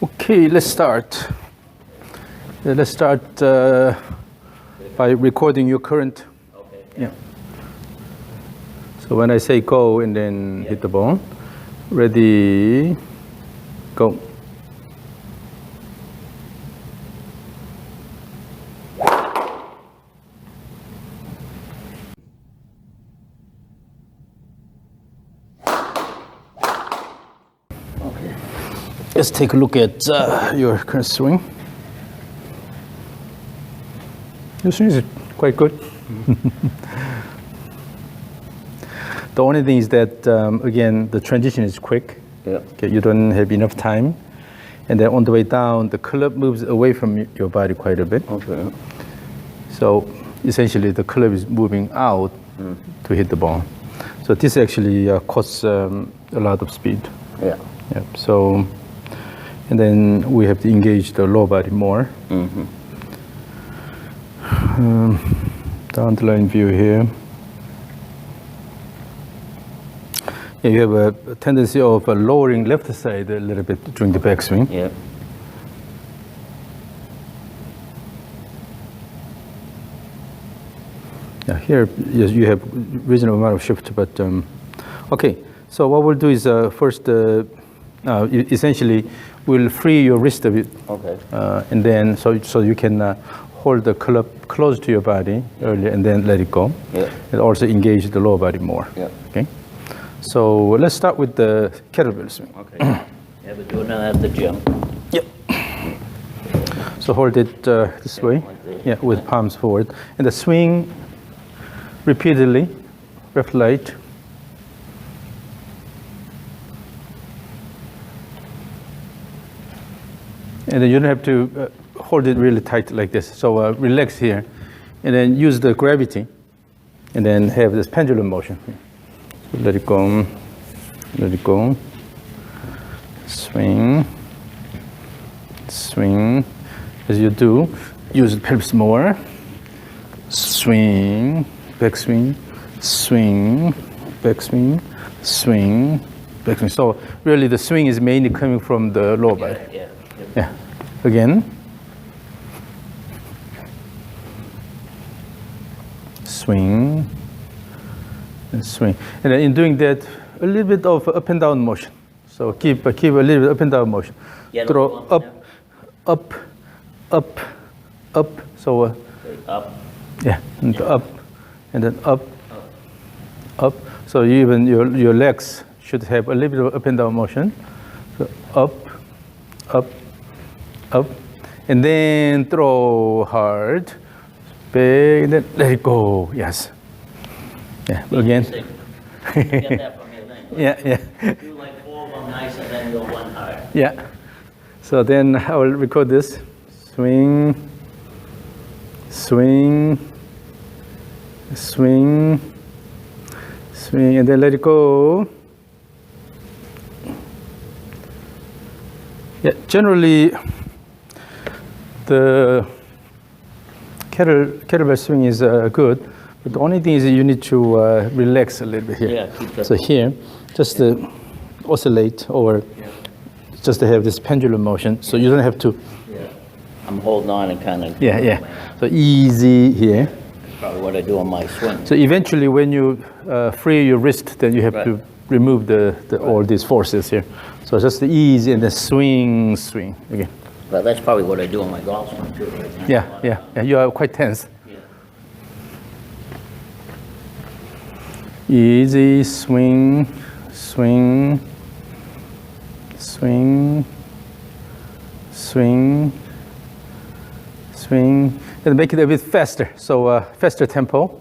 Okay, let's start. Let's start by recording your current. Okay. Yeah. So when I say go and then hit the ball, ready, go. Okay. Let's take a look at your current swing. Your swing is quite good. The only thing is that, again, the transition is quick. Yeah. Okay, you don't have enough time. And then on the way down, the club moves away from your body quite a bit. Okay. So essentially, the club is moving out to hit the ball. So this actually costs a lot of speed. Yeah. Yeah. So, and then we have to engage the lower body more. Mm-hmm. Down the line view here. Yeah, you have a tendency of lowering left side a little bit during the backswing. Yeah. Yeah, here yes, you have reasonable amount of shift, but okay. So what we'll do is first, essentially, we'll free your wrist a bit. Okay. And then so you can hold the club close to your body earlier, and then let it go. Yeah. And also engage the lower body more. Yeah. Okay. So let's start with the kettlebell swing. Okay. Yeah, but do it at the gym. Yep. So hold it this way. Like this. Yeah, with palms forward, and the swing repeatedly, left light. And then you don't have to hold it really tight like this. So relax here, and then use the gravity, and then have this pendulum motion. So let it go, let it go. Swing, swing. As you do, use the pelvis more. Swing, backswing, swing, backswing, swing, backswing. So really, the swing is mainly coming from the lower body. Yeah. Yeah. Again. Swing. And swing. And then in doing that, a little bit of up and down motion. So keep a little bit up and down motion. Yeah, Throw up, up, up, up. So Okay, up. yeah, and up, and then up, up. So even your legs should have a little bit of up and down motion. So up, up, up, and then throw hard, big, and then let it go. Yes. Yeah. Again. Get that from your thing. Yeah. Yeah. Do like 4 of them nice and then go one hard. Yeah. So then I will record this. Swing, swing, swing, swing, and then let it go. Yeah, generally, the kettlebell swing is good, but the only thing is that you need to relax a little bit here. Yeah, keep that. So here, just oscillate or just to have this pendulum motion, so you don't have to. Yeah. I'm holding on and kind of. Yeah. So easy here. That's probably what I do on my swing. So eventually, when you free your wrist, then you have to remove all these forces here. So just easy and then swing, swing again. But that's probably what I do on my golf swing too, right? Yeah. You are quite tense. Yeah. Easy, swing, swing, swing, swing, swing, and make it a bit faster. So faster tempo.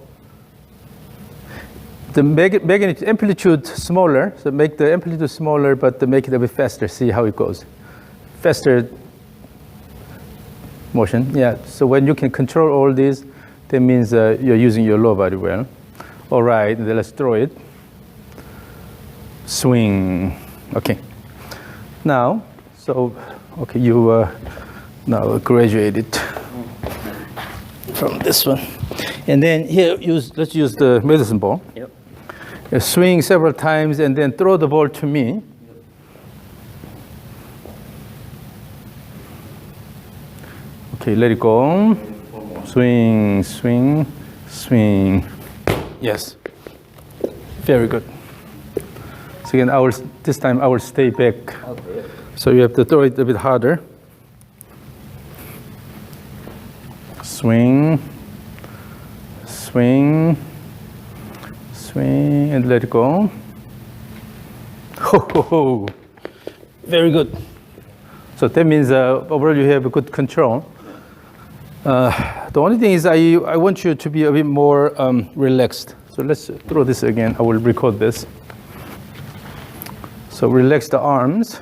The make amplitude smaller. So make the amplitude smaller, but make it a bit faster. See how it goes. Faster motion. Yeah. So when you can control all these, that means you're using your lower body well. All right, then let's throw it. Swing. Okay. Now, so okay, you now graduated from this one, and then here let's use the medicine ball. Yep. Swing several times and then throw the ball to me. Okay, let it go. Swing, swing, swing. Yes. Very good. So again, this time I will stay back. Okay. So you have to throw it a bit harder. Swing, swing, swing, and let it go. Ho, ho, ho. Very good. So that means overall you have a good control. The only thing is I want you to be a bit more relaxed. So let's throw this again. I will record this. So relax the arms.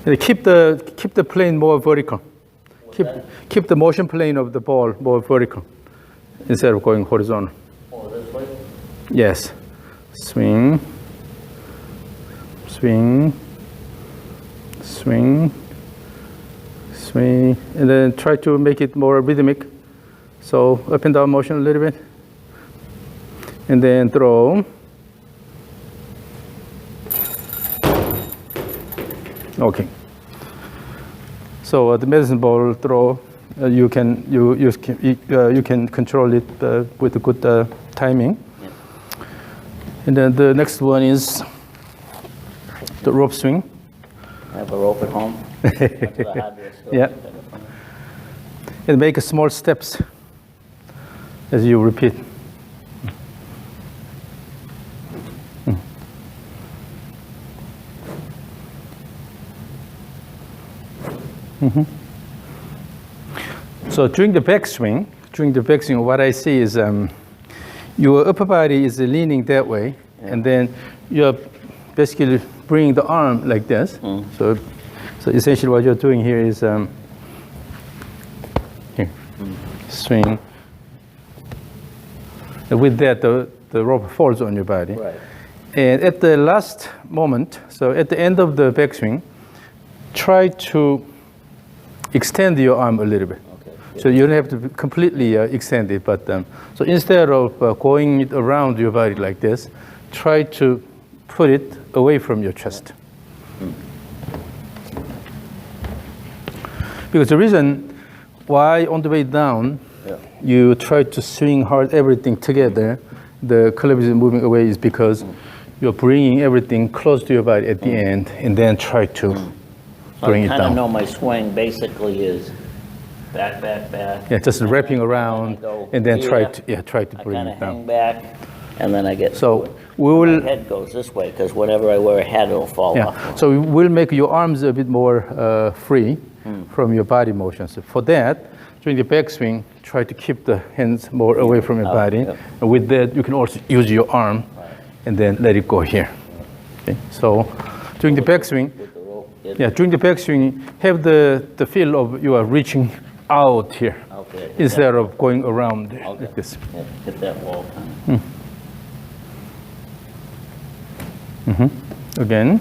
And keep the plane more vertical. Keep the motion plane of the ball more vertical instead of going horizontal. Oh, this way? Yes. Swing, swing, swing, swing, and then try to make it more rhythmic. So up and down motion a little bit, and then throw. Okay. So the medicine ball throw, you can control it with a good timing. Yeah. And then the next one is the rope swing. I have a rope at home. That's the hardware store. Yeah. And make small steps as you repeat. Mm-hmm. So during the backswing, what I see is your upper body is leaning that way, and then you're basically bringing the arm like this. So essentially what you're doing here is here, swing. And with that, the rope falls on your body. Right. And at the last moment, so at the end of the backswing, try to extend your arm a little bit. Okay. So you don't have to completely extend it, but so instead of going it around your body like this, try to put it away from your chest. Because the reason why on the way down, you try to swing hard everything together, the club is moving away, is because you're bringing everything close to your body at the end, and then try to bring it I kind down. of know my swing basically is back, back, back. Yeah, just wrapping around, and then try to I bring kind it of down. hang back, and then I get So to it. we My will. head goes this way, because whenever I wear a hat, it'll fall Yeah. off. So we will make your arms a bit more free from your body motion. So for that, during the backswing, try to keep the hands more away from your body. yeah. And with that, you can also use your arm, and then let it go here. Okay. So during the backswing, With the rope. during the backswing, have the feel of you are reaching out here Okay. instead of going around Okay. like this. Yeah, hit that wall. Again.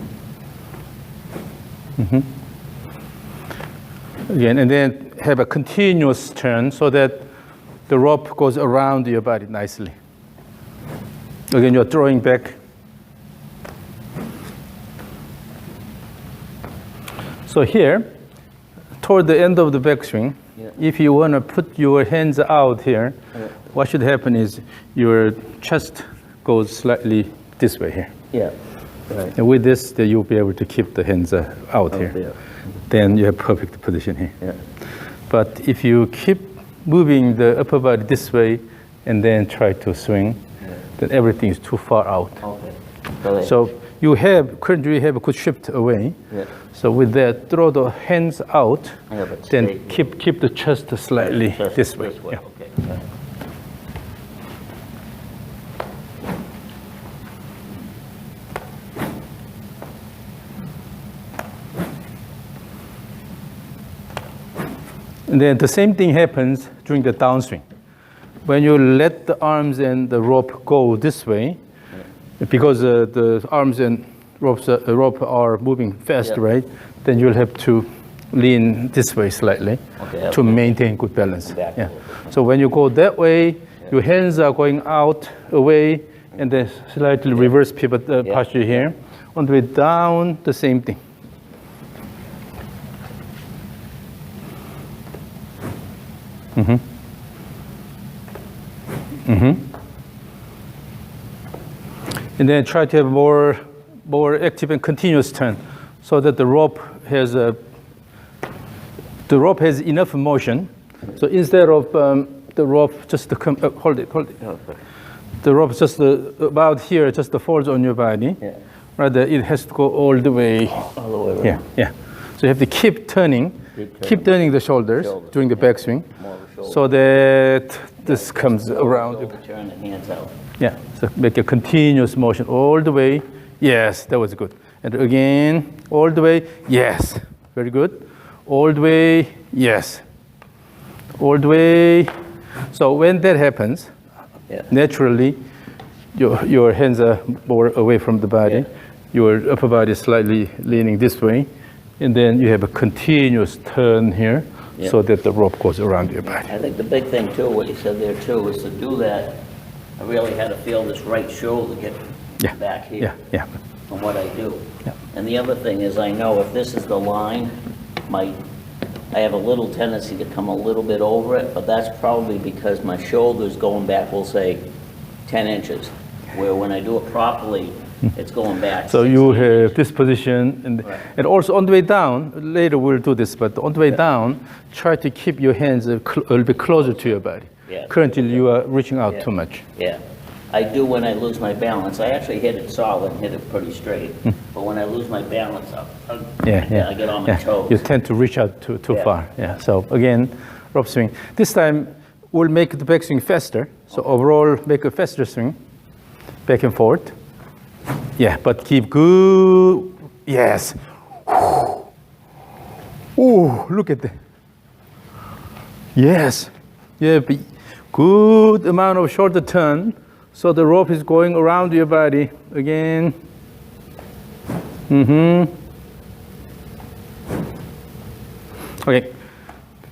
Again, and then have a continuous turn so that the rope goes around your body nicely. Again, you're throwing back. So here, toward the end of the backswing, if you want to put your hands out here, what should happen is your chest goes slightly this way here. Yeah. Right. And with this, then you'll be able to keep the hands out here. Yeah. Then you have perfect position here. Yeah. But if you keep moving the upper body this way and then try to swing, then everything is too far out. Okay. So currently you have a good shift away. Yeah. So with that, throw the hands out, Yeah, but then straight. keep the chest slightly Just this way. Yeah. Okay. Yeah. And then the same thing happens during the downswing. When you let the arms and the rope go this way, because the arms and rope are moving fast, Yeah. right? Then you'll have to lean this way slightly Okay, to maintain good balance. Back a Yeah. little bit. So when you go that way, your hands are going out, away, and then slightly reverse pivot posture here. On the way down, the same thing. And then try to have more active and continuous turn, so that the rope has enough motion. So instead of the rope just to come, hold it. The rope just about here, just folds on your body. Yeah. Rather, it has to go all the way. All the way around. Yeah. So you have to keep turning the shoulders during the backswing, so that this comes around. Turn the hands out. Yeah, so make a continuous motion all the way. Yes, that was good. And again, all the way. Yes, very good. All the way. Yes. All the way. So when that happens, naturally, your hands are more away from the body. Yeah. Your upper body is slightly leaning this way. And then you have a continuous turn here, so that the rope goes around your body. I think the big thing too, what you said there too, is to do that, I really had to feel this right shoulder get back here. Yeah. From what I do. Yeah. And the other thing is, I know if this is the line, I have a little tendency to come a little bit over it, but that's probably because my shoulder's going back, we'll say, 10 inches, where when I do it properly, it's going back. So you have this position, and also on the way down, later we'll do this, but on the way down, try to keep your hands a little bit closer to your body. Yeah. Currently, you are reaching out too much. Yeah. I do when I lose my balance. I actually hit it solid and hit it pretty straight. But when I lose my balance, I get on my toes. You tend to reach out too far. Yeah. So again, rope swing. This time, we'll make the backswing faster. So overall, make a faster swing, back and forth. Yeah, but keep good. Yes. Ooh, look at that. Yes. Yeah, good amount of shoulder turn. So the rope is going around your body again. Okay,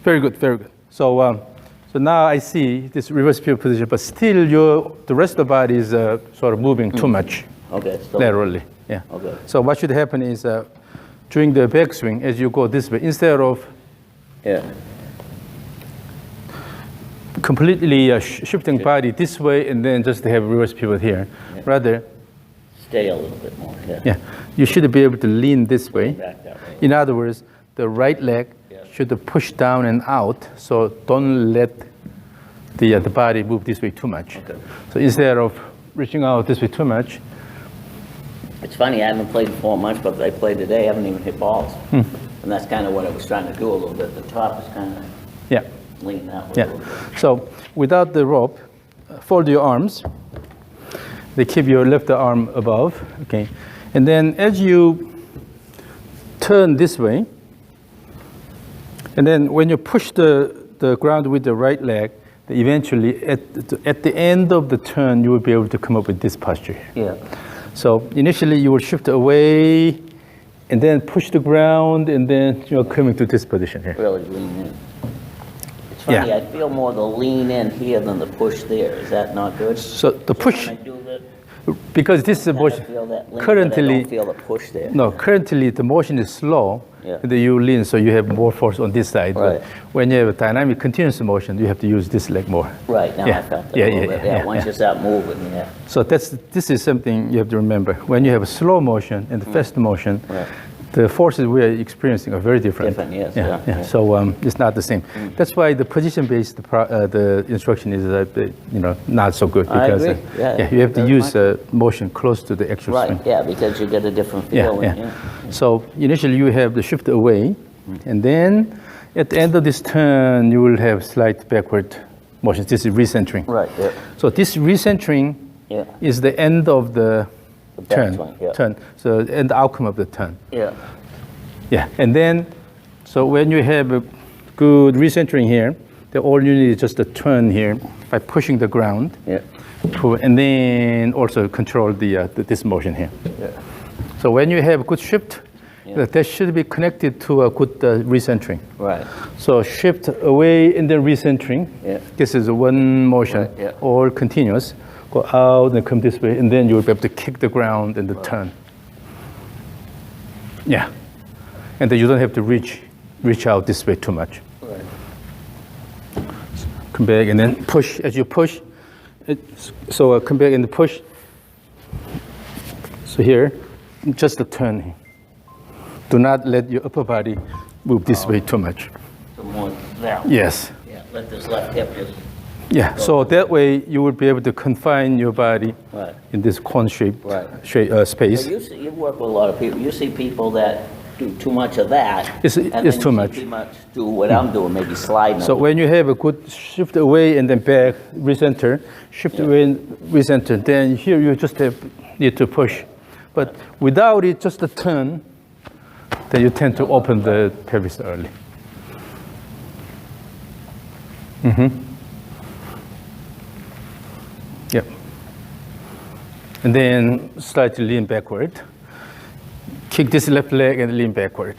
very good, very good. So, so now I see this reverse pivot position, but still the rest of the body is sort of moving too much. Okay. Laterally, yeah. Okay. So what should happen is during the backswing, as you go this way, instead of completely shifting body this way and then just have reverse pivot here, rather stay a little bit more. Yeah, you should be able to lean this way. Back that way. In other words, the right leg should push down and out, so don't let the body move this way too much. Okay. So instead of reaching out this way too much. It's funny, I haven't played 4 months, but I played today, I haven't even hit balls. And that's kind of what I was trying to do a little bit. The top is kind of leaning that way a little bit. So without the rope, fold your arms. They keep your left arm above, okay? And then as you turn this way, and then when you push the ground with the right leg, eventually at the end of the turn, you will be able to come up with this posture here. Yeah. So initially you will shift away and then push the ground and then you're coming to this position here. Really lean in. It's funny, I feel more the lean in here than the push there. Is that not good? So the push, when I do that, because this is a motion, currently, I don't feel the push there. no, currently the motion is slow, and then you lean, so you have more force on this side. Right. But when you have a dynamic continuous motion, you have to use this leg more. Right, now I felt that a little bit. Once you start moving, So this is something you have to remember. When you have a slow motion and the fast motion, the forces we are experiencing are very different. Yes. So it's not the same. That's why the position-based the instruction is not so good, because I agree. you have to use motion close to the actual swing. Right, because you get a different feel. So initially you have the shift away, and then at the end of this turn you will have slight backward motion. This is recentering. Right. Yeah. So this recentering is the end of the turn. So and the outcome of the turn. Yeah. And then, so when you have a good recentering here, then all you need is just a turn here by pushing the ground. And then also control this motion here. So when you have a good shift, that should be connected to a good recentering. Right. So shift away and then recentering. This is one motion, all continuous. Go out and come this way, and then you'll be able to kick the ground and the turn. Yeah. And then you don't have to reach out this way too much. Right. come back and then push. As you push, so come back and push. So here, just a turn. Do not let your upper body move this way too much. So more down. Yes. Yeah, let this left hip just. Yeah, so that way you will be able to confine your body Right. in this Kwon shape, Right. space. But you work with a lot of people. You see people that do too much of that. It's and then too you much. see too much do what I'm doing, maybe sliding. So when you have a good shift away and then back, recenter, shift away and recenter, then here you just need to push. But without it, just a turn, then you tend to open the pelvis early. Yep. And then slightly lean backward. Kick this left leg and lean backward.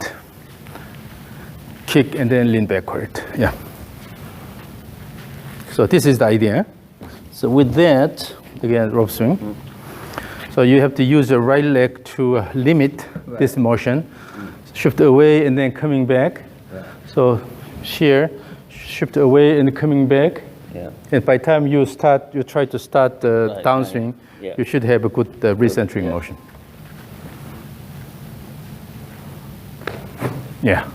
Kick and then lean backward. Yeah. So this is the idea. So with that, again, rope swing. So you have to use your right leg to limit this motion. Shift away and then coming back. So here, shift away and coming back. Yeah. And by the time you try to start the Right, downswing, yeah. you should have a good recentering Yeah. motion. Yeah.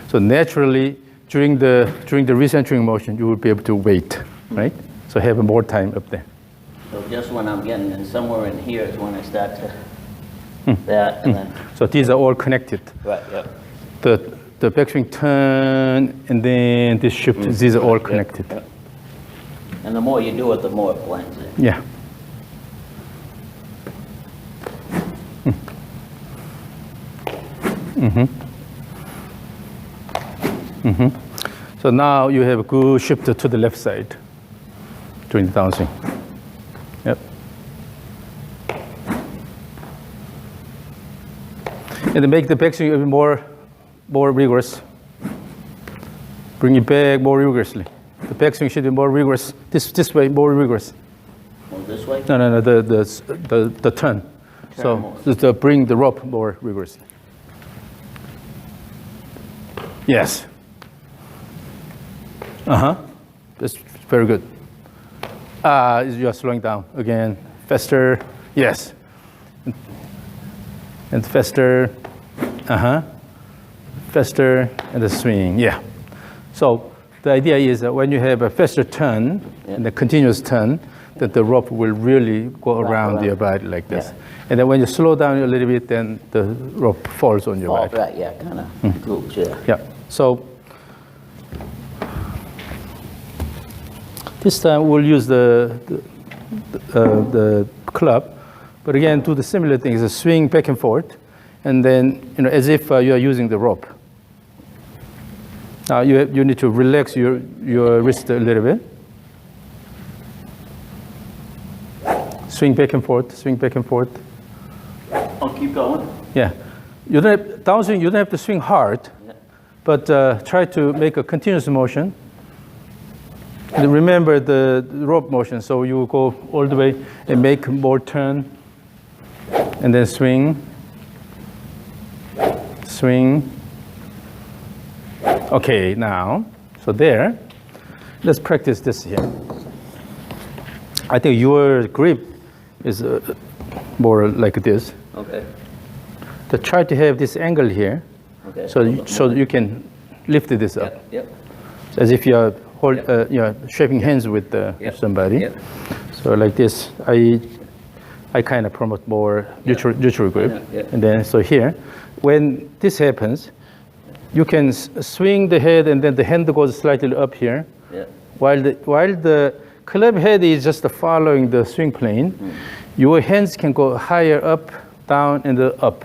So naturally, during the recentering motion, you will be able to wait, right? So have more time up there. So just when I'm getting in somewhere in here is when I start to that and then So these are all connected. right, yep. The backswing turn and then this shift, these are all connected. Yep. And the more you do it, the more it blends in. Yeah. So now you have a good shift to the left side during the downswing. Yep. And to make the backswing even more rigorous, bring it back more rigorously. The backswing should be more rigorous. This way, more rigorous. Well, this way? No, the turn. So more. to bring the rope more rigorously. Yes. That's very good. You are slowing down again. Faster. Yes. And faster. Faster and the swing. Yeah. So the idea is that when you have a faster turn and a continuous turn, that the rope will really go around your body like this. Yeah. And then when you slow down a little bit, then the rope falls on your body. Right, yeah, kind of droops, yeah. Yeah. So this time we'll use the club, but again do the similar things: a swing back and forth, and then as if you are using the rope. Now you need to relax your wrist a little bit. Swing back and forth. Swing back and forth. I'll keep going. Yeah. You don't have, downswing. You don't have to swing hard, but try to make a continuous motion. And remember the rope motion, so you go all the way and make more turn, and then swing, swing. Okay, now, so there, let's practice this here. I think your grip is more like this. Okay. To try to have this angle here, Okay. so you can lift this up, Yep. as if you are shaking hands with somebody. Yep. So like this, I kind of promote more neutral grip. Yeah. And then so here, when this happens, you can swing the head and then the hand goes slightly up here, Yeah. while the club head is just following the swing plane. Your hands can go higher up, down, and up,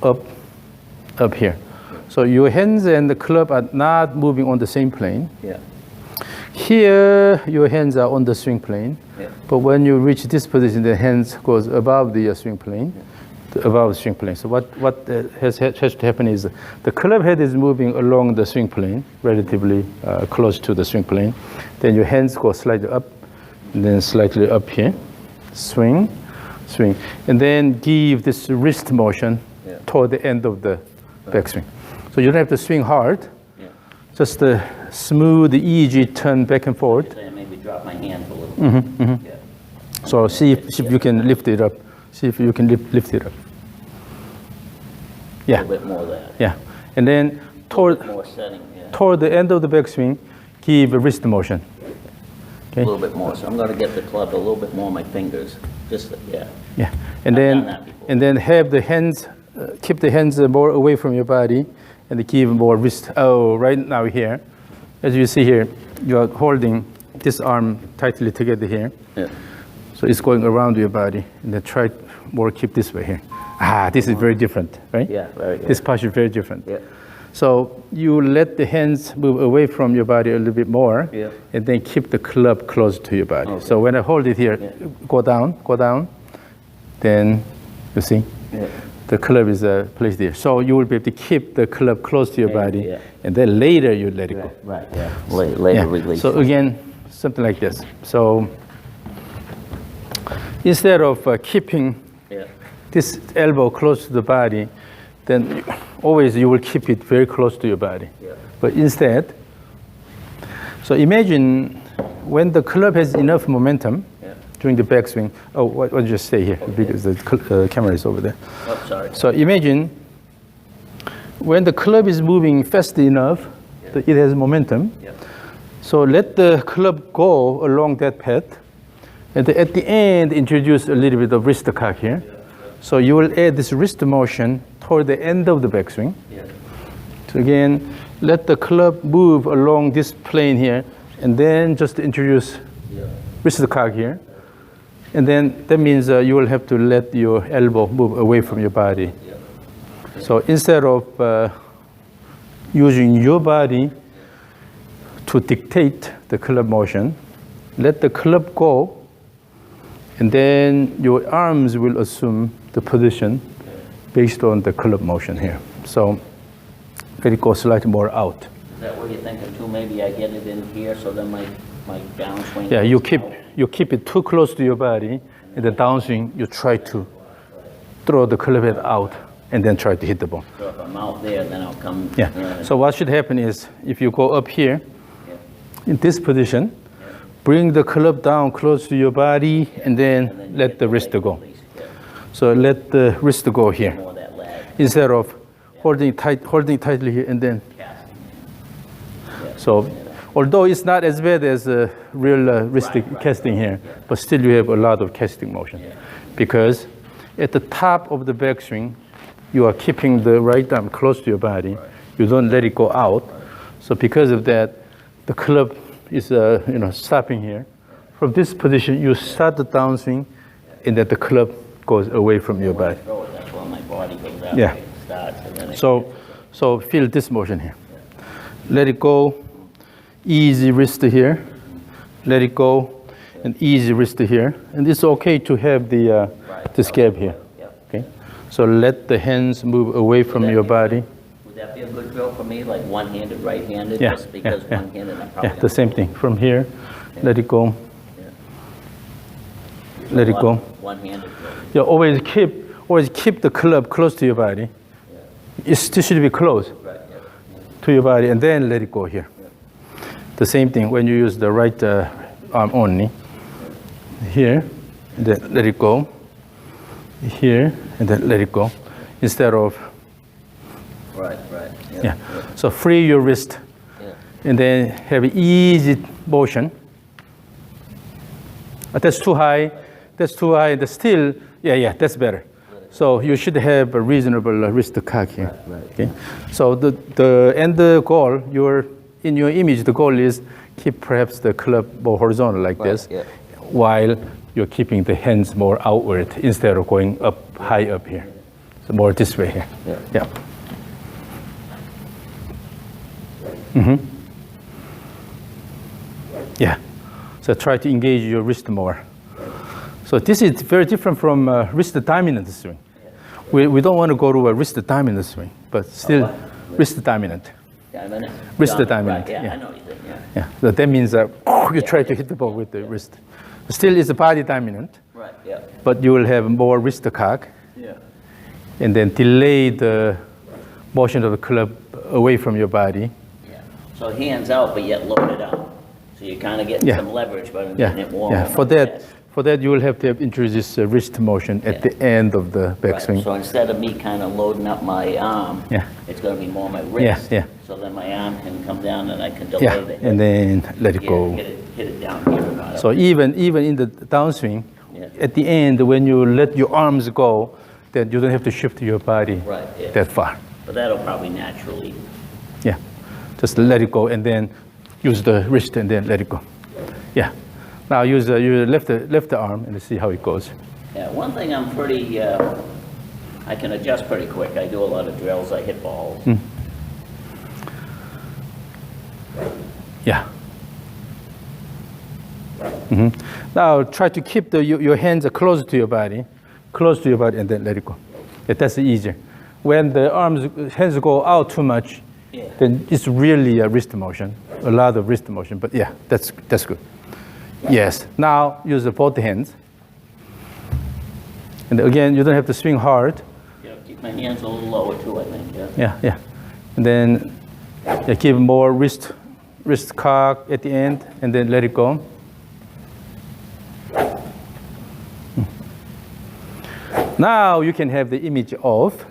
up here. So your hands and the club are not moving on the same plane. Yeah. Here, your hands are on the swing plane, Yeah. but when you reach this position, the hands goes above the swing plane, above the swing plane. So what has to happen is the club head is moving along the swing plane, relatively close to the swing plane. Then your hands go slightly up, and then slightly up here, swing, swing, and then give this wrist motion toward the end of the backswing. So you don't have to swing hard, just a smooth, easy turn back and forth. Say maybe drop my hand a little bit. Yeah. So see if you can lift it up. See if you can lift it up. A Yeah, little bit more of that. yeah. And then toward More setting, yeah. the end of the backswing, give a wrist motion. A little bit more. So I'm going to get the club a little bit more on my fingers. Just, yeah. Yeah, and I've done that before. then have the hands, keep the hands more away from your body, and give more wrist. Oh, right now here, as you see here, you are holding this arm tightly together here. Yeah. So it's going around your body, and then try more keep this way here. Ah, this is very different, right? Yeah, very good. This posture is very different. Yeah. So you let the hands move away from your body a little bit more, Yeah. and then keep the club close to your body. Okay. So when I hold it here, Yeah. go down, then you see Yeah. the club is placed there. So you will be able to keep the club close to your Yeah, body, yeah. and then later you let it go. Right, yeah. Later Yeah. release. So again, something like this. So instead of keeping Yeah. this elbow close to the body, then always you will keep it very close to your body. Yeah. But instead, so imagine when the club has enough momentum Yeah. during the backswing. Oh, what just stay here because the camera is over there. Oh, sorry. So imagine when the club is moving fast enough, that it has momentum. Yeah. So let the club go along that path, and at the end introduce a little bit of wrist cock here. So you will add this wrist motion toward the end of the backswing. Yeah. So again, let the club move along this plane here, and then just introduce Yeah. wrist cock here. And then that means you will have to let your elbow move away from your body. Yeah. So instead of using your body to dictate the club motion, let the club go, and then your arms will assume the position based on the club motion here. So let it go slightly more out. Is that what you're thinking too? Maybe I get it in here so then my downswing. Yeah, goes out. you keep it too close to your body, and the downswing you try to throw the club head out, and then try to hit the ball. So if I'm out there, then I'll come. Yeah. So what should happen is if you go up here in this position, bring the club down close to your body, and then let the wrist go. Release, yeah. So let the wrist go here More of that lag. instead of holding tightly here and then. Casting. Yeah. So although it's not as bad as a real wrist casting here, but still you have a lot of casting motion because at the top of the backswing, you are keeping the right arm close to your body. You don't let it go out. So because of that, the club is stopping here. From this position, you start the downswing, and then the club goes away from your body. Throw it, that's when my body goes out. Yeah. It starts and then it So feel this motion here. Let it go. Easy wrist here. Let it go. And easy wrist here. And it's okay to have the scab here. Yeah. Okay. So let the hands move away from your body. Would that be a good drill for me, like one-handed, right-handed? Yeah, Just because yeah. one-handed, I'm probably Yeah, the same thing. From here, let it go. Yeah. Let it go. One-handed drill. Yeah, always keep the club close to your body. It still should be close Right, yeah. to your body, and then let it go here. The same thing when you use the right arm only. Here, and then let it go. Here, and then let it go. Instead of, Right. yeah. So free your wrist, Yeah. and then have easy motion. That's too high. That's too high. That's still, yeah, that's better. So you should have a reasonable wrist cock here. Right. Okay. So the end goal, in your image, the goal is keep perhaps the club more horizontal like this, yeah. while you're keeping the hands more outward instead of going up high up here. So more this way here. Yeah. Yeah. So try to engage your wrist more. So this is very different from wrist dominant swing. We don't want to go to a wrist dominant swing, but still wrist dominant. Dominant? Wrist dominant, Right, yeah. I know what you said, yeah. Yeah. So that means you try to hit the ball with the wrist. Still it's body dominant, Right, yeah. but you will have more wrist cock, Yeah. and then delay the motion of the club away from your body. Yeah. So hands out, but yet loaded up. So you're kind of getting Yeah. some leverage, but I'm Yeah, getting it warm. yeah. For that, you will have to introduce wrist motion at Yeah. the end of the Right, backswing. so instead of me kind of loading up my arm, Yeah. it's gonna be more my wrist. yeah. So then my arm can come down and I can Yeah, delay the hit. and then let it Yeah, go. hit it down here and not up. So even in the downswing, Yeah. at the end, when you let your arms go, then you don't have to shift your body Right, yeah. that far. But that'll probably naturally, Yeah, just let it go and then use the wrist and then let it go. Yeah. Now use your left arm and see how it goes. yeah, one thing I'm pretty, I can adjust pretty quick. I do a lot of drills, I hit balls. Yeah. Now try to keep your hands close to your body, and then let it go. Yeah, that's easier. When the hands go out too much, Yeah. then it's really a wrist motion, a lot of wrist motion. But yeah, that's good. Yes. Now use both hands. And again, you don't have to swing hard. Yeah, keep my hands a little lower too, I think, yeah. Yeah. And then give more wrist cock at the end, and then let it go. Now you can have the image of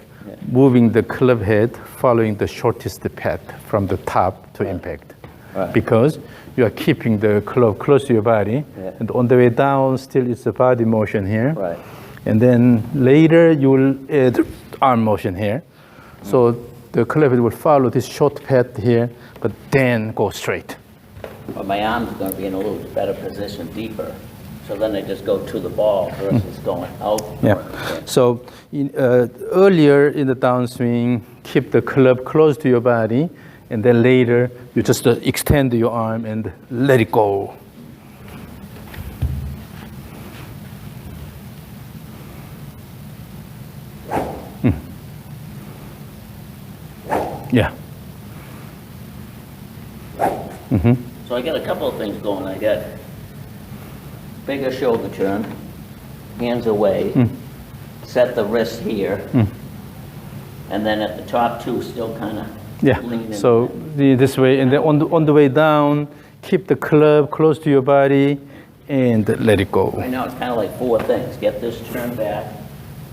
moving the club head following the shortest path from the top to impact. Right. Because you are keeping the club close to your body, Yeah. and on the way down, still it's a body motion here. Right. And then later you will add arm motion here. So the club head will follow this short path here, but then go straight. But my arm's gonna be in a little better position, deeper. So then I just go to the ball versus going out. Yeah. So earlier in the downswing, keep the club close to your body, and then later you just extend your arm and let it go. Yeah. So I got a couple of things going. I got bigger shoulder turn, hands away, set the wrist here, and then at the top two, still kind of Yeah. lean in. So this way, and then on the way down, keep the club close to your body, and let it go. Right now, it's kind of like four things. Get this turned back,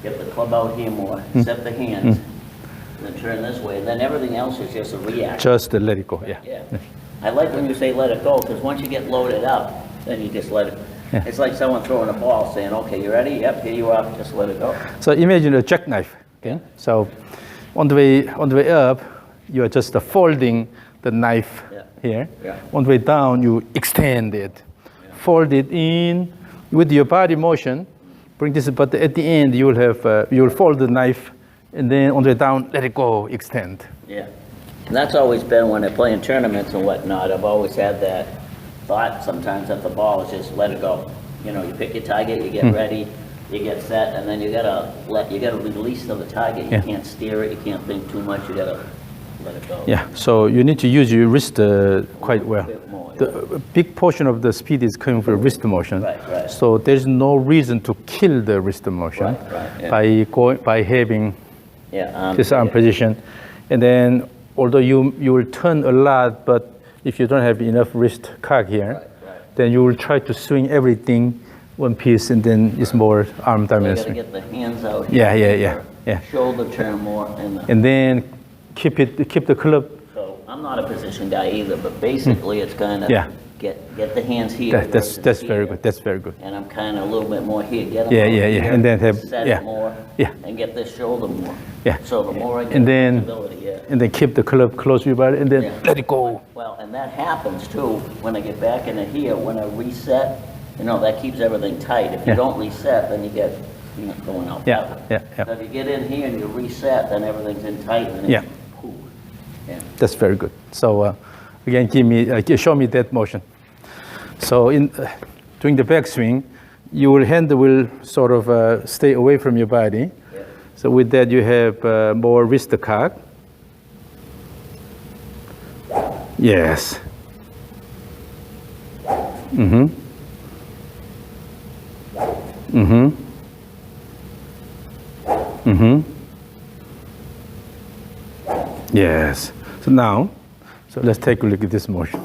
get the club out here more, set the hands, then turn this way, and then everything else is just a reaction. Just let it go. Yeah. Yeah. I like when you say let it go, because once you get loaded up, then you just let it. Yeah. It's like someone throwing a ball saying, okay, you ready? Yep, here you are, just let it go. So imagine a jackknife. Okay. So on the way up, you are just folding the knife Yeah. here. Yeah. On the way down, you extend it, fold it in with your body motion. Bring this, but at the end, you will fold the knife, and then on the way down, let it go, extend. Yeah. And that's always been when I play in tournaments and whatnot, I've always had that thought sometimes that the ball is just let it go. You know, you pick your target, you get ready, you get set, and then you gotta release of the target. You Yeah. can't steer it, you can't think too much, you gotta let it go. Yeah. So you need to use your wrist quite well. bit more, A big portion of the speed is coming from wrist motion. Right. So there's no reason to kill the wrist motion Right, yeah. by having Yeah. this arm position, and then although you will turn a lot, but if you don't have enough wrist cock here, then you will try to swing everything one piece, and then it's more arm You dominant gotta swing. get the hands out. Yeah, here, yeah. Shoulder turn more, and And then keep the club. so I'm not a position guy either, but basically it's kind of Yeah. get the hands here. That's versus very here. good. That's very good. And I'm kind of a little bit more here, get them Yeah, out yeah, yeah. here, And then have- set yeah. it more, Yeah. and get this shoulder more. Yeah. So the more I get And then- flexibility, yeah. And then keep the club close to your body, and then Yeah. let it go. Well, and that happens too, when I get back into here, when I reset, you know, that keeps everything tight. If you Yeah. don't reset, then you get, you know, going out. Yeah, better. yeah. So if you get in here and you reset, then everything's in tight, and Yeah. it's cool. Yeah. That's very good. So again, show me that motion. So during the backswing, your hand will sort of stay away from your body. Yeah. So with that, you have more wrist cock. Yes. Mm-hmm. Mm-hmm. Mm-hmm. Yes. So So let's take a look at this motion.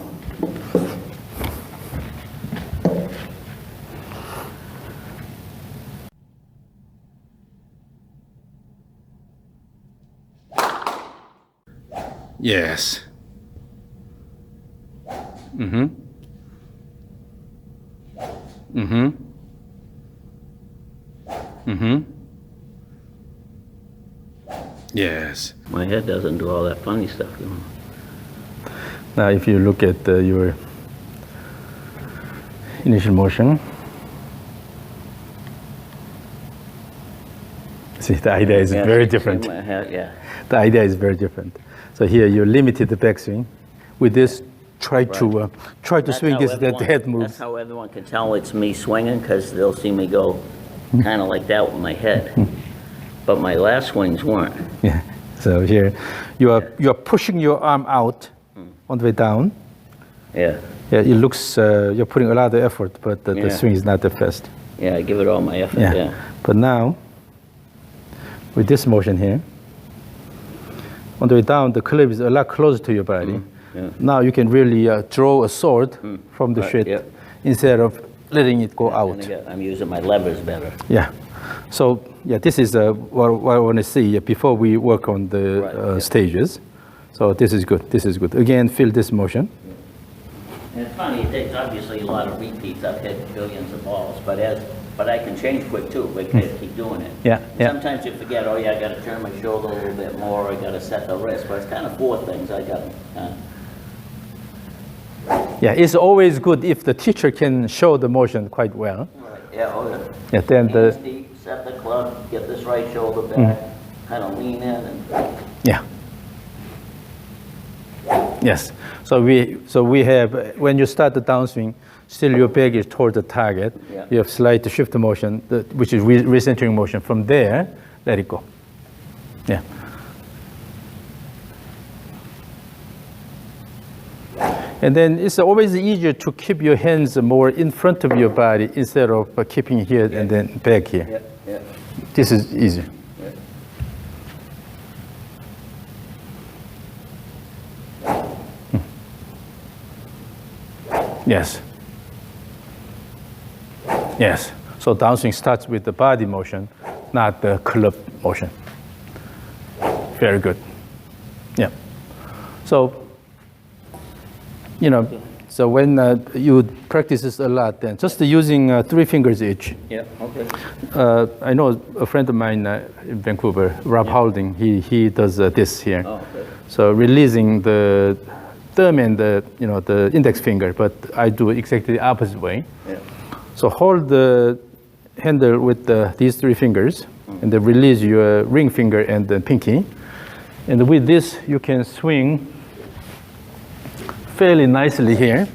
Yes. Mm-hmm. Mm-hmm. Mm-hmm. Yes. My head doesn't do all that funny stuff. You know? Now, if you look at your initial motion, see, the idea is very different. My head, yeah. The idea is very different. So here you limited the backswing. With this, try to swing this that the head moves. That's how everyone can tell it's me swinging, because they'll see me go kind of like that with my head. But my last swings weren't. Yeah. So here, you are pushing your arm out on the way down. Yeah. Yeah. It looks you're putting a lot of effort, but the swing is not that fast. Yeah, I give it all my effort. Yeah. But now, with this motion here, on the way down, the club is a lot closer to your body. Yeah. Now you can really draw a sword from the shit instead of letting it go out. And again, I'm using my levers better. Yeah. So yeah, this is what I want to see before we work on the stages. So this is good. This is good. Again, feel this motion. And it's funny. It takes obviously a lot of repeats. I've hit billions of balls, but I can change quick too. Because I keep doing it. Yeah. Sometimes you forget. Oh yeah, I got to turn my shoulder a little bit more. I got to set the wrist. But it's kind of four things I got. Yeah, it's always good if the teacher can show the motion quite well. Right. Yeah. Oh yeah. Yeah. Then Hands deep, set the club, get this right shoulder back, kind of lean in, and yeah. Yes. So we have, when you start the downswing, still your back is toward the target. Yeah. You have slight shift motion, which is recentering motion. From there, let it go. Yeah. And then it's always easier to keep your hands more in front of your body instead of keeping here and then back here. yeah, yeah. This is easier. Yes. Yes. So downswing starts with the body motion, not the club motion. Very good. Yeah. So, so when you practice this a lot, then just using 3 fingers each. Yeah. Okay. I know a friend of mine in Vancouver, Rob Halding. He does this here. Oh, okay. So releasing the thumb and the index finger, but I do exactly the opposite way. Yeah. So hold the handle with these 3 fingers, and then release your ring finger and the pinky. And with this, you can swing fairly nicely here.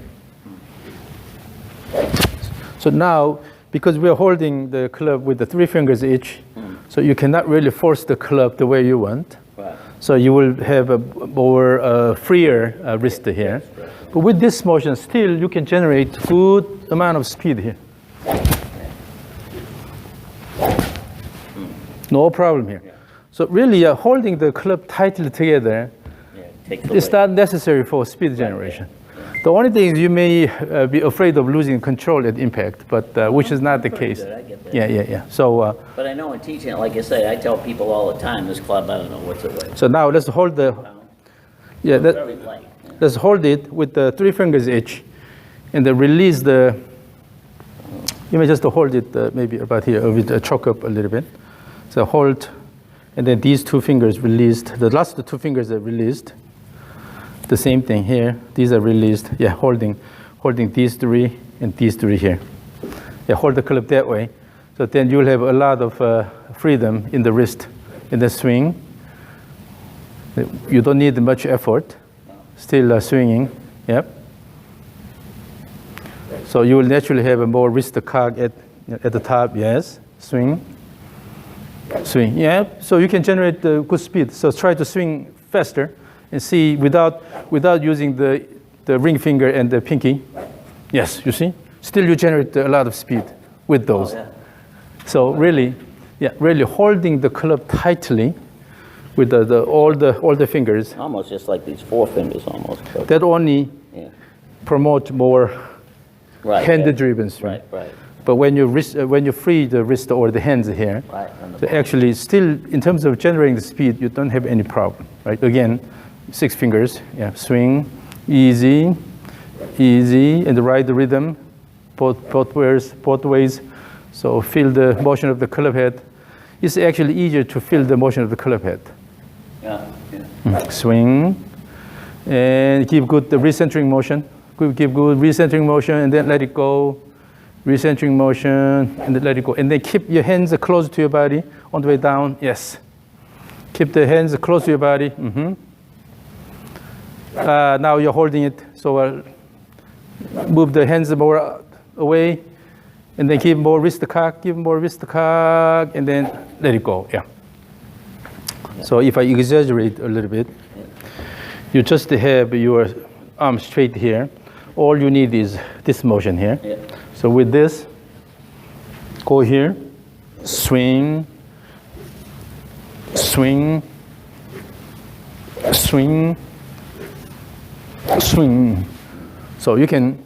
So now, because we are holding the club with the 3 fingers each, so you cannot really force the club the way you want. Right. So you will have a more freer wrist here. But with this motion, still you can generate good amount of speed here. No problem here. So really holding the club tightly together is not necessary for speed generation. The only thing is you may be afraid of losing control at impact, but which is not the case. I get that. Yeah. So. But I know in teaching it, like I say, I tell people all the time, this club, I don't know what's it weigh. So now let's hold the. Yeah. Very light. Yeah. Let's hold it with the 3 fingers each, and then release the. You may just hold it maybe about here, with choke up a little bit. So hold, and then these 2 fingers released. The last 2 fingers are released. The same thing here. These are released. Yeah, holding these 3 and these 3 here. Yeah, hold the club that way. So then you'll have a lot of freedom in the wrist, in the swing. You don't need much effort. Still swinging. Yep. So you will naturally have a more wrist cog at the top. Yes. Swing. Swing. Yeah. So you can generate good speed. So try to swing faster. And see, without using the ring finger and the pinky, yes, you see? Still you generate a lot of speed with those. Oh, yeah. So really holding the club tightly with all the fingers. Almost just like these 4 fingers almost. That only Yeah. promote more Right. hand-driven swing. Right, right. But when you free the wrist or the hands here, Right. so actually still in terms of generating the speed, you don't have any problem, right? Again, 6 fingers, yeah, swing, easy, and ride the rhythm, both ways. So feel the motion of the club head. It's actually easier to feel the motion of the club head. Yeah. Yeah. Swing, and give good the recentering motion. Give good recentering motion, and then let it go. Recentering motion, and then let it go. And then keep your hands close to your body on the way down. Yes. Keep the hands close to your body. Now you're holding it. So move the hands more away, and then give more wrist cock, and then let it go. Yeah. So if I exaggerate a little bit, you just have your arm straight here. All you need is this motion here. Yeah. So with this, go here, swing, swing, swing, swing. So you can.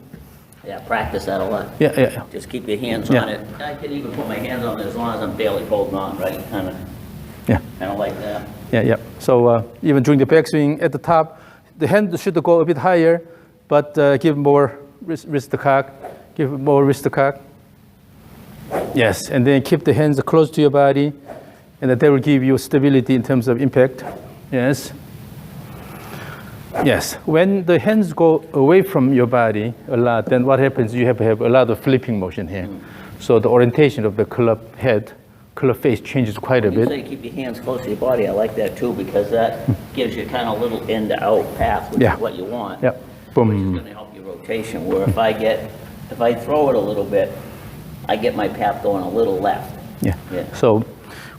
Yeah, practice that a lot. Yeah. Just keep your hands Yeah. on it. I can even put my hands on it as long as I'm barely holding on, right? Kind of like that. Yeah. So even during the backswing at the top, the hand should go a bit higher, but give more wrist cock. Give more wrist cock. Yes, and then keep the hands close to your body, and that will give you stability in terms of impact. Yes. Yes. When the hands go away from your body a lot, then what happens? You have to have a lot of flipping motion here. So the orientation of the club head, club face changes quite a You bit. say keep your hands close to your body. I like that too because that gives you kind of a little in-to-out path, which Yeah. is what you want. Yeah. Which is going to help your rotation. Where if I throw it a little bit, I get my path going a little left. Yeah. Yeah. So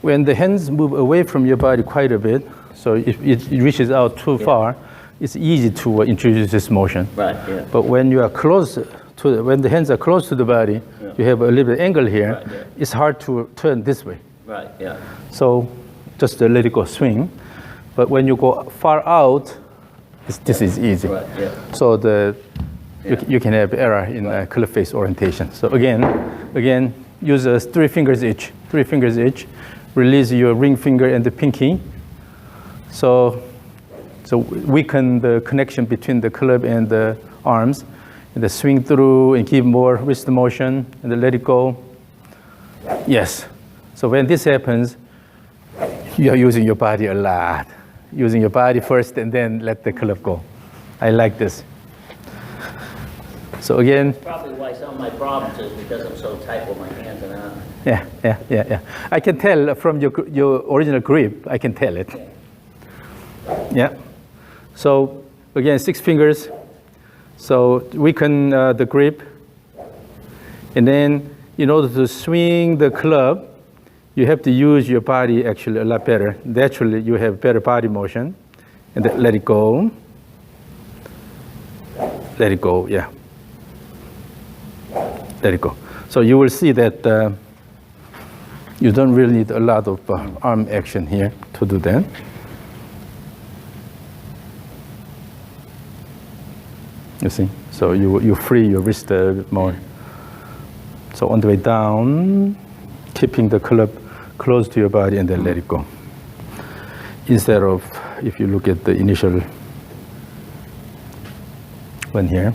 when the hands move away from your body quite a bit, so if it reaches out too far, it's easy to introduce this motion. Right. Yeah. But when you are close to, when the hands are close to the body, you have a little bit angle here. Right, yeah. It's hard to turn this way. Right. Yeah. So just let it go swing. But when you go far out, this is easy. Right. Yeah. So you can have error in club face orientation. So again, use 3 fingers each. 3 fingers each. Release your ring finger and the pinky. So weaken the connection between the club and the arms. And then swing through and give more wrist motion and then let it go. Yes. So when this happens, you are using your body a lot. Using your body first and then let the club go. I like this. So again. Probably why some of my problems is because I'm so tight with my hands and arms. Yeah. I can tell from your original grip, I can tell it. Yeah. So again, 6 fingers. So weaken the grip. And then in order to swing the club, you have to use your body actually a lot better. Naturally, you have better body motion. And then let it go. Let it go, yeah. Let it go. So you will see that you don't really need a lot of arm action here to do that. You see? So you free your wrist a bit more. So on the way down, keeping the club close to your body and then let it go. Instead of, if you look at the initial one here.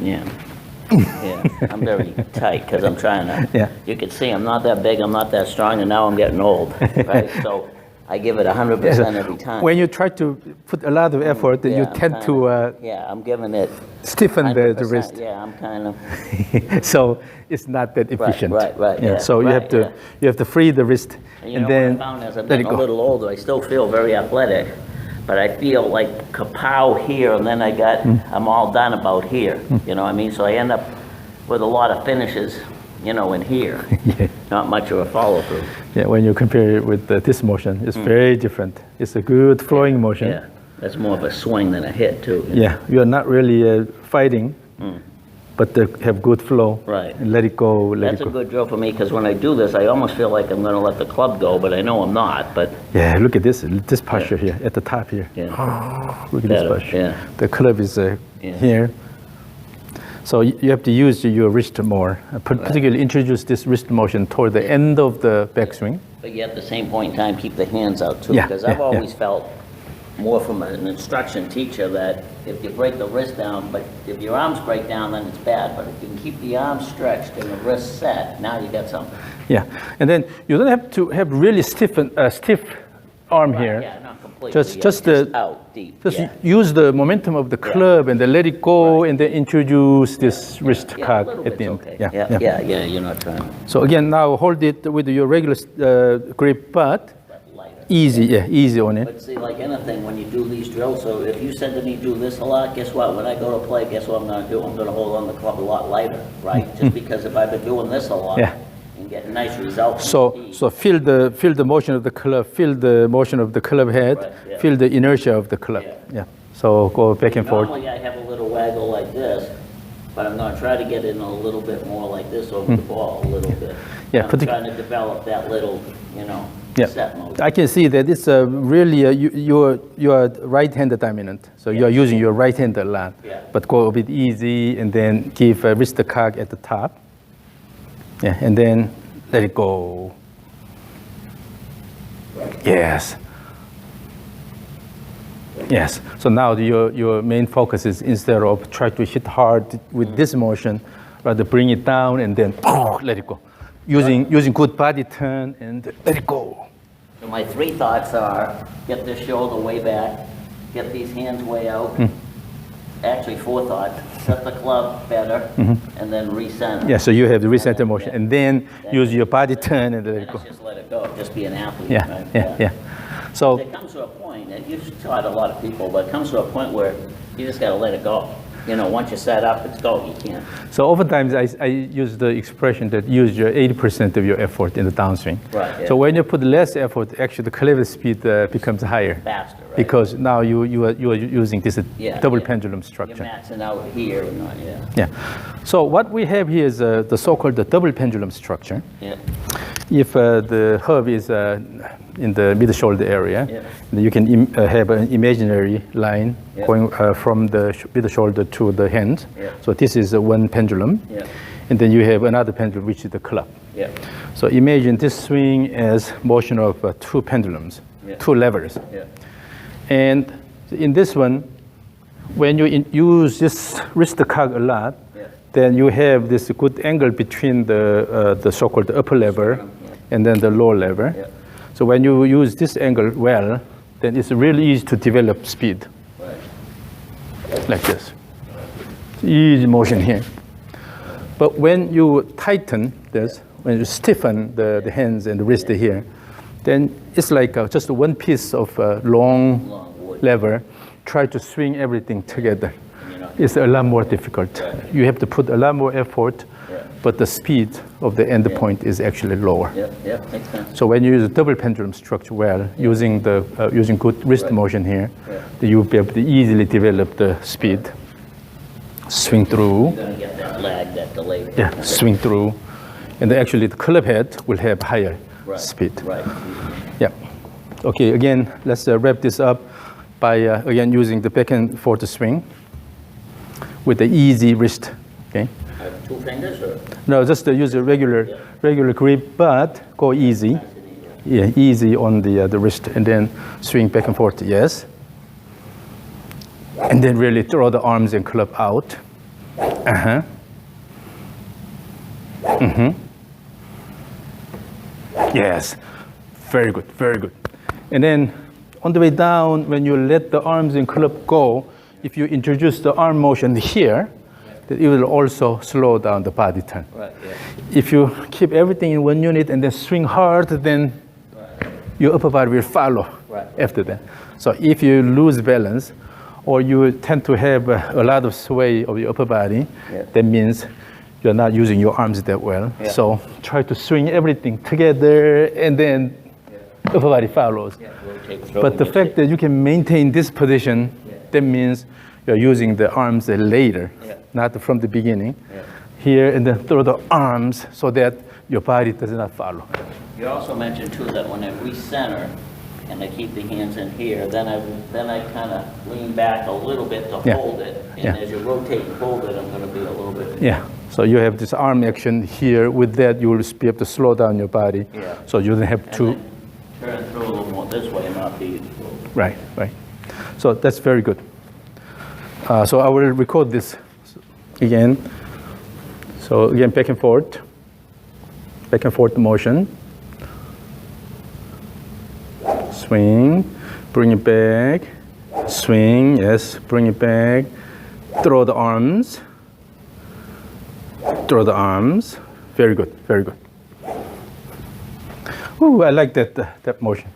Yeah. Yeah, I'm very tight because I'm trying to. Yeah. You can see I'm not that big, I'm not that strong, and now I'm getting old, right? So I give it 100% every time. When you try to put a lot of effort, you I'm tend to yeah, I'm giving it stiffen the 100%. wrist. Yeah, I'm kind of. So it's not that efficient. Right. Yeah. Yeah, So right, you have to free the wrist And you and know then what I found as I'm let it getting a go. little older, I still feel very athletic, but I feel like kapow here, and then I'm all done about here. You know what I mean? So I end up with a lot of finishes, in here. Yeah. Not much of a follow through. Yeah, when you compare it with this motion, it's very different. It's a good flowing motion. Yeah, that's more of a swing than a hit too. Yeah, you are not really fighting, but they have good flow. Right. And let it go, let That's it a go. good drill for me, because when I do this, I almost feel like I'm gonna let the club go, but I know I'm not, but Yeah, look at this posture here, at the top here. yeah. Look at Better, this posture. yeah. The club is Yeah. here. So you have to use your wrist more, particularly introduce this wrist motion toward the end of the backswing. But you at the same point in time, keep the hands out too, Yeah, because yeah, I've always felt more from an instruction teacher that if you break the wrist down, but if your arms break down, then it's bad, but if you can keep the arms stretched and the wrist set, now you got something. Yeah, and then you don't have to have really stiff arm here. Yeah, not completely. Just out deep. Just yeah. use the momentum of the club and then let it go and then introduce this wrist Yeah, a cock little at the bit's end. okay. Yeah, you're not trying to So again, now hold it with your regular grip, but lighter. easy on it. But see, like anything, when you do these drills, so if you said to me, do this a lot, guess what? When I go to play, guess what I'm gonna do? I'm gonna hold on the club a lot lighter, right? Just because if I've been doing this a lot Yeah. and getting nice results. So feel the motion of the club, feel the motion of the club head, Right, yeah. feel the inertia of the club. Yeah. So go back and forth. Normally I have a little waggle like this, but I'm gonna try to get in a little bit more like this over the ball a little bit. Hmm. Yeah, I'm partic- trying to develop that little, set mode. I can see that it's really you are right-handed dominant, so you are using your right hand a lot. Yeah. But go a bit easy and then give a wrist cock at the top. Yeah, and then let it go. Yes. Yes. So now your main focus is instead of try to hit hard with this motion, rather bring it down and then let it go. Using good body turn and let it go. So my 3 thoughts are, get this shoulder way back, get these hands way out. Actually 4 thoughts, set the club better, and then recenter. Yeah, so you have the recenter motion and then use your body turn and let it go. Just let it go, just be an athlete. Yeah, right? yeah. So It comes to a point, and you've taught a lot of people, but it comes to a point where you just gotta let it go. Once you set up, it's go, you can't. So oftentimes I use the expression that use your 80% of your effort in the downswing. Right, yeah. So when you put less effort, actually the clever speed becomes higher. Faster, right? Because now you are using this double pendulum You're structure. maxing out here and not, yeah. Yeah. So what we have here is the so-called the double pendulum structure. Yeah. If the hub is in the mid shoulder area, Yeah. then you can have an imaginary line Yeah. going from the mid shoulder to the hand. Yeah. So this is one pendulum. Yeah. And then you have another pendulum, which is the club. Yeah. So imagine this swing as motion of 2 pendulums, Yeah. 2 levers. Yeah. And in this one, when you use this wrist cock a lot, Yeah. then you have this good angle between the so-called upper lever and then the lower lever. Yeah. So when you use this angle well, then it's really easy to develop speed, Right. like this. Easy motion here. But when you tighten this, when you stiffen the hands and the wrist here, then it's like just one piece of long wood. lever. Try to swing everything together. You know. It's a lot more difficult. Right. You have to put a lot more effort, Yeah. but the speed of the end point is actually lower. Yeah, makes sense. So when you use a double pendulum structure well, using good wrist Right. motion here, Yeah. then you'll be able to easily develop the speed. Swing through, You're gonna get that lag, that delay. yeah, swing through, and then actually the club head will have higher Right. speed. Right. Yeah. Okay. Again, let's wrap this up by again using the back and forth swing with the easy wrist. Okay. 2 fingers or? No, just use a regular grip, but go easy. Yeah, easy on the wrist, and then swing back and forth. Yes. And then really throw the arms and club out. Yes. Very good. Very good. And then on the way down, when you let the arms and club go, if you introduce the arm motion here, then it will also slow down the body turn. Right, yeah. If you keep everything in one unit and then swing hard, then your upper body will follow Right. after that. So if you lose balance, or you tend to have a lot of sway of your upper body, Yeah. that means you're not using your arms that well. Yeah. So try to swing everything together, and then upper body follows. Yeah, rotate, throw, But the and fact that you can maintain this position, that means you're using the arms later, Yeah. not from the beginning. Yeah. Here, and then throw the arms so that your body does not follow. You also mentioned too that when I recenter and I keep the hands in here, then I kind of lean back a little bit to Yeah. hold it. And Yeah. as you rotate and hold it, I'm going to be a little bit. Yeah, so you have this arm action here. With that, you will be able to slow down your body. Yeah. So you don't have And to. then turn through a little more this way and not be. Right, right. So that's very good. So I will record this again. So again, back and forth motion. Swing, bring it back. Swing, yes, bring it back. Throw the arms. Throw the arms. Very good, very good. Ooh, I like that motion.